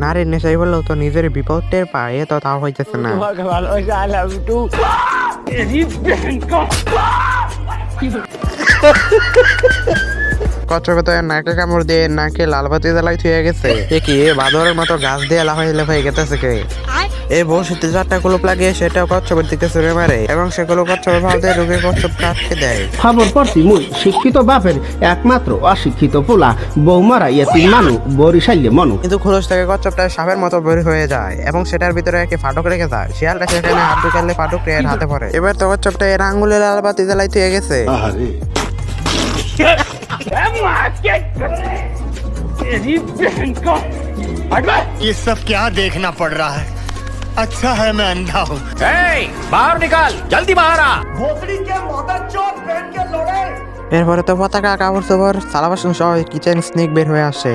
নারীর নেশাই বললেও তো নিজের বিপদ টের পায়, এ তো তাও হইতেছে না। কচ্ছপে তো নাকে কামড় দিয়ে নাকে লাল বাতি জ্বালাই থুয়ে গেছে। এ কি বাদরের মতো গাছ দিয়ে লাফাই লাফাই গেতেছে কে? এই বসিতে 4টা কুলুপ লাগিয়ে সেটাও কচ্ছপের দিকে ছুড়ে মারে এবং সেগুলো কচ্ছপের ভাব দিয়ে ঢুকে কচ্ছপকে আটকে দেয়। খবর পড়ছি মুই শিক্ষিত বাপের একমাত্র অশিক্ষিত পোলা, বৌমারা ইয়েতিম মানু বরিশাইলে মনু। কিন্তু খোলস থেকে কচ্ছপটা সাপের মতো বের হয়ে যায় এবং সেটার ভিতরে একটি ফাটক রেখে যায়। শিয়ালটা সেখানে হাত ঢুকালে ফাটকটি এর হাতে পড়ে। এবার তো কচ্ছপটা এর আঙ্গুলে লাল বাতি জ্বালাই থুয়ে গেছে। ये सब क्या देखना पड़ रहा है? अच्छा है मैं अंधा हूँ। बाहर निकाल, जल्दी बाहर आ। এরপরে তো পতাকা, কাপড় চোপড়, থালা বাসন সহ কিচেন স্নেক বের হয়ে আসে।